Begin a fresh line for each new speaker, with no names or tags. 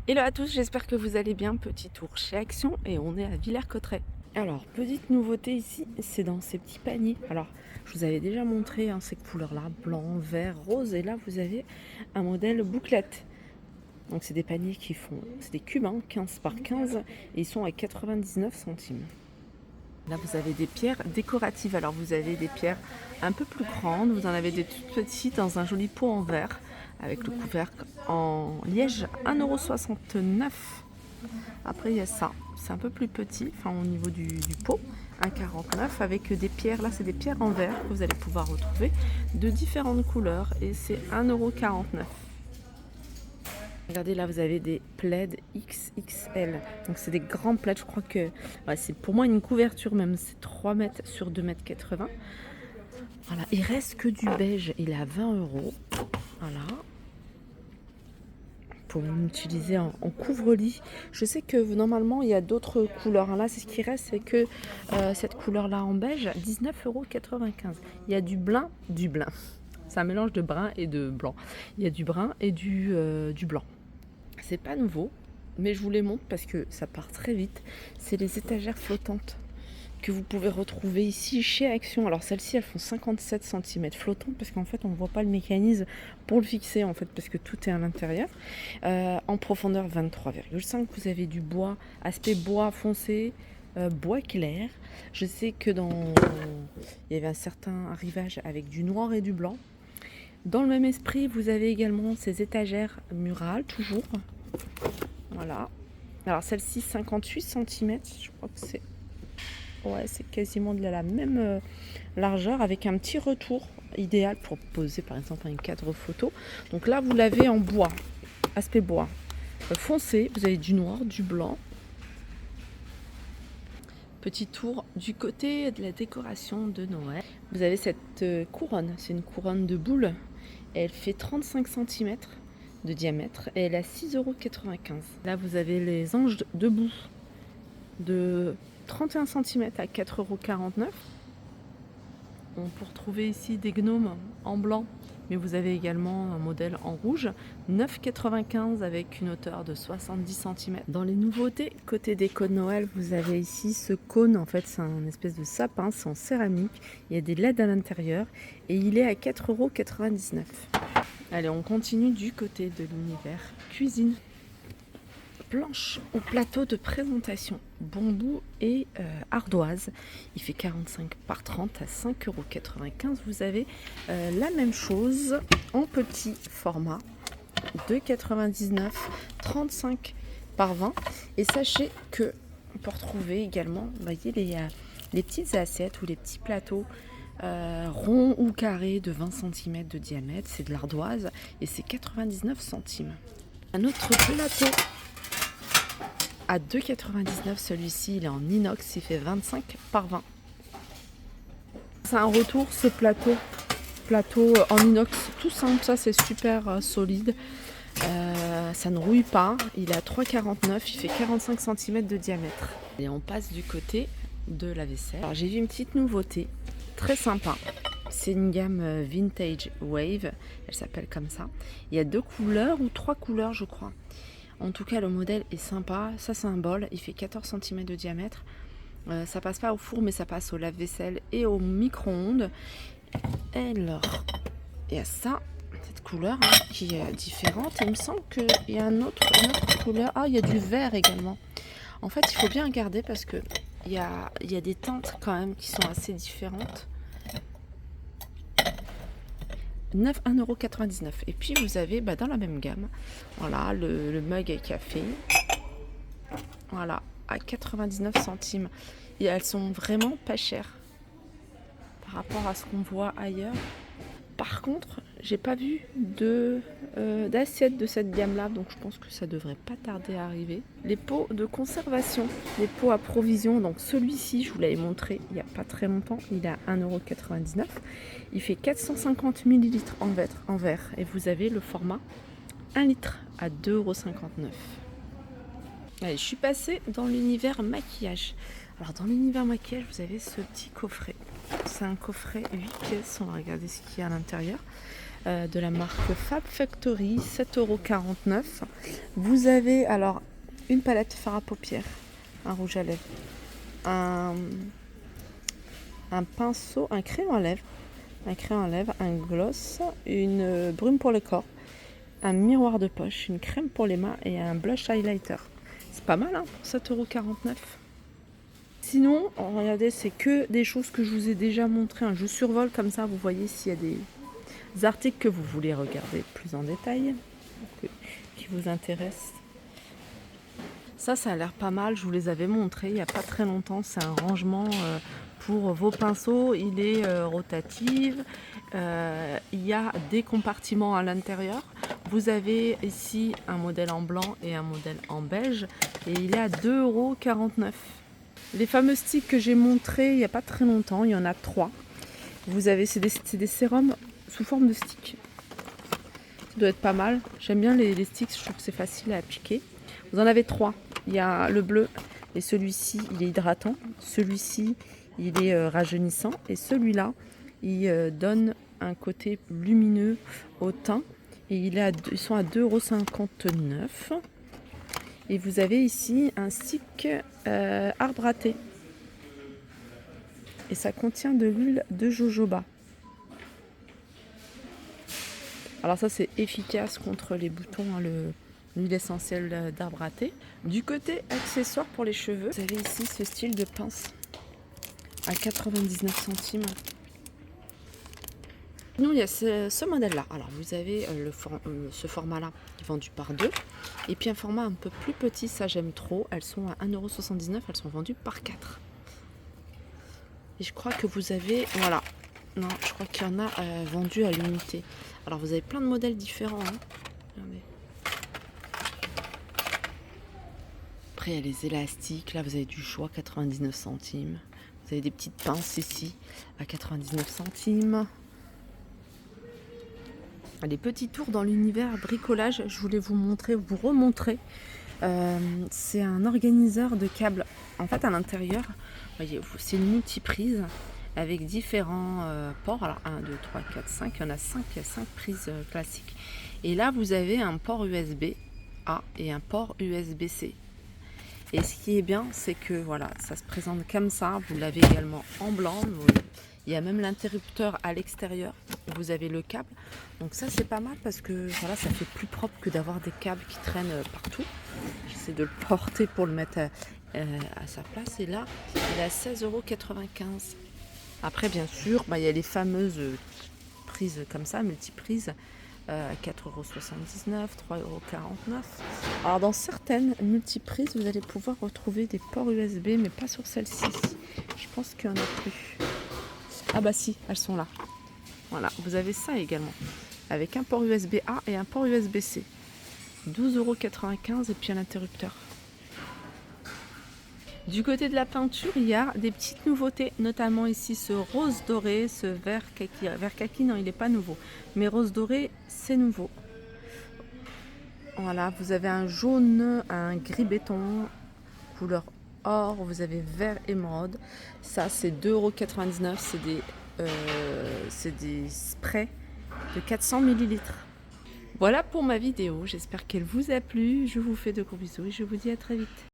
Hello à tous, j'espère que vous allez bien. Petit tour chez Action et on est à Villers-Cotterêts. Alors, petite nouveauté ici, c'est dans ces petits paniers. Alors, je vous avais déjà montré ces couleurs-là, blanc, vert, rose. Et là, vous avez un modèle bouclette. Donc, c'est des paniers qui font, c'est des cubes, 15 par 15. Et ils sont à 99 centimes. Là, vous avez des pierres décoratives. Alors, vous avez des pierres un peu plus grandes. Vous en avez des toutes petites dans un joli pot en verre avec le couvercle en liège, 1,69 €. Après, il y a ça. C'est un peu plus petit, au niveau du pot, 1,49 € avec des pierres. Là, c'est des pierres en verre que vous allez pouvoir retrouver de différentes couleurs et c'est 1,49 €. Regardez, là, vous avez des plaids XXL. Donc, c'est des grands plaids. Je crois que c'est pour moi une couverture même. C'est 3 mètres sur 2,80 m. Voilà, il reste que du beige. Il est à 20 €. Voilà. Pour l'utiliser en couvre-lit. Je sais que normalement, il y a d'autres couleurs. Là, c'est ce qui reste. C'est que cette couleur-là en beige, 19,95 €. Il y a du blanc. C'est un mélange de brun et de blanc. Il y a du brun et du blanc. C'est pas nouveau, mais je vous les montre parce que ça part très vite. C'est les étagères flottantes que vous pouvez retrouver ici chez Action. Alors celles-ci, elles font 57 cm flottantes parce qu'en fait, on ne voit pas le mécanisme pour le fixer en fait parce que tout est à l'intérieur. En profondeur 23,5. Vous avez du bois, aspect bois foncé, bois clair. Je sais que il y avait un certain arrivage avec du noir et du blanc. Dans le même esprit, vous avez également ces étagères murales, toujours. Voilà. Alors celle-ci, 58 cm, je crois que c'est quasiment de la même largeur avec un petit retour idéal pour poser par exemple un cadre photo. Donc là, vous l'avez en bois, aspect bois foncé. Vous avez du noir, du blanc. Petit tour du côté de la décoration de Noël. Vous avez cette couronne, c'est une couronne de boules. Elle fait 35 cm de diamètre et elle est à 6,95 €. Là, vous avez les anges debout de 31 cm à 4,49 €. On peut retrouver ici des gnomes en blanc, mais vous avez également un modèle en rouge, 9,95 € avec une hauteur de 70 cm. Dans les nouveautés, côté déco de Noël, vous avez ici ce cône. En fait, c'est un espèce de sapin, c'est en céramique. Il y a des LED à l'intérieur et il est à 4,99 €. Allez, on continue du côté de l'univers cuisine. Planche au plateau de présentation, bambou et ardoise. Il fait 45 par 30 à 5,95 €. Vous avez la même chose en petit format, 2,99 €, 35 par 20. Et sachez que on peut retrouver également, vous voyez, les petites assiettes ou les petits plateaux ronds ou carrés de 20 cm de diamètre. C'est de l'ardoise et c'est 99 centimes. Un autre plateau à 2,99 €. Celui-ci, il est en inox, il fait 25 par 20. C'est un retour, ce plateau en inox, tout simple. Ça, c'est super solide. Ça ne rouille pas. Il est à 3,49 €. Il fait 45 cm de diamètre. Et on passe du côté de la vaisselle. Alors, j'ai vu une petite nouveauté très sympa. C'est une gamme Vintage Wave. Elle s'appelle comme ça. Il y a 2 couleurs ou 3 couleurs, je crois. En tout cas, le modèle est sympa. Ça, c'est un bol. Il fait 14 cm de diamètre. Ça passe pas au four, mais ça passe au lave-vaisselle et au micro-ondes. Alors, il y a ça, cette couleur qui est différente. Il me semble qu'il y a une autre couleur. Ah, il y a du vert également. En fait, il faut bien regarder parce que il y a des teintes quand même qui sont assez différentes. 1,99 €. Et puis vous avez dans la même gamme, voilà, le mug à café, voilà, à 99 centimes. Et elles sont vraiment pas chères par rapport à ce qu'on voit ailleurs. Par contre, j'ai pas vu d'assiette de cette gamme-là, donc je pense que ça devrait pas tarder à arriver. Les pots de conservation, les pots à provision. Donc celui-ci, je vous l'avais montré il n'y a pas très longtemps, il est à 1,99 €. Il fait 450 ml en verre et vous avez le format 1 litre à 2,59 €. Allez, je suis passée dans l'univers maquillage. Alors dans l'univers maquillage, vous avez ce petit coffret. C'est un coffret 8 pièces. On va regarder ce qu'il y a à l'intérieur. de la marque Fab Factory, 7,49 €. Vous avez alors une palette fard à paupières, un rouge à lèvres, un pinceau, un crayon à lèvres, un gloss, une brume pour le corps, un miroir de poche, une crème pour les mains et un blush highlighter. C'est pas mal pour 7,49 €. Sinon, regardez, c'est que des choses que je vous ai déjà montrées. Je survole comme ça, vous voyez s'il y a des articles que vous voulez regarder plus en détail, qui vous intéressent. Ça a l'air pas mal, je vous les avais montrés il n'y a pas très longtemps. C'est un rangement pour vos pinceaux, il est rotatif, il y a des compartiments à l'intérieur. Vous avez ici un modèle en blanc et un modèle en beige et il est à 2,49 €. Les fameux sticks que j'ai montrés il n'y a pas très longtemps, il y en a 3. Vous avez, c'est des sérums sous forme de sticks. Ça doit être pas mal. J'aime bien les sticks, je trouve que c'est facile à appliquer. Vous en avez 3. Il y a le bleu et celui-ci, il est hydratant. Celui-ci, il est rajeunissant. Et celui-là, il donne un côté lumineux au teint. Et ils sont à 2,59 €. Et vous avez ici un stick arbre à thé. Et ça contient de l'huile de jojoba. Alors ça, c'est efficace contre les boutons, l'huile essentielle d'arbre à thé. Du côté accessoires pour les cheveux, vous avez ici ce style de pince à 99 centimes. Sinon, il y a ce modèle-là. Alors, vous avez ce format-là qui est vendu par 2. Et puis un format un peu plus petit, ça j'aime trop. Elles sont à 1,79 €, elles sont vendues par 4. Et je crois que vous avez... Voilà. Non, je crois qu'il y en a vendus à l'unité. Alors, vous avez plein de modèles différents. Regardez. Après, il y a les élastiques. Là, vous avez du choix, 99 centimes. Vous avez des petites pinces ici, à 99 centimes. Les petits tours dans l'univers bricolage, je voulais vous remontrer. C'est un organiseur de câbles. En fait, à l'intérieur, voyez, c'est une multiprise avec différents ports. Alors 1, 2, 3, 4, 5. Il y en a 5 prises classiques. Et là, vous avez un port USB-A et un port USB-C. Et ce qui est bien, c'est que voilà, ça se présente comme ça. Vous l'avez également en blanc. Il y a même l'interrupteur à l'extérieur. Vous avez le câble. Donc ça, c'est pas mal parce que voilà, ça fait plus propre que d'avoir des câbles qui traînent partout. J'essaie de le porter pour le mettre à sa place. Et là, il est à 16,95 €. Après, bien sûr, il y a les fameuses prises comme ça, multiprises. 4,79 €, 3,49 €. Alors dans certaines multiprises, vous allez pouvoir retrouver des ports USB, mais pas sur celle-ci. Je pense qu'il n'y en a plus. Ah bah si, elles sont là. Voilà, vous avez ça également. Avec un port USB-A et un port USB-C. 12,95 € et puis un interrupteur. Du côté de la peinture, il y a des petites nouveautés, notamment ici ce rose doré, ce vert kaki. Vert kaki, non, il n'est pas nouveau. Mais rose doré, c'est nouveau. Voilà, vous avez un jaune, un gris béton, couleur or, vous avez vert émeraude. Ça, c'est 2,99 €. C'est des sprays de 400 ml. Voilà pour ma vidéo. J'espère qu'elle vous a plu. Je vous fais de gros bisous et je vous dis à très vite.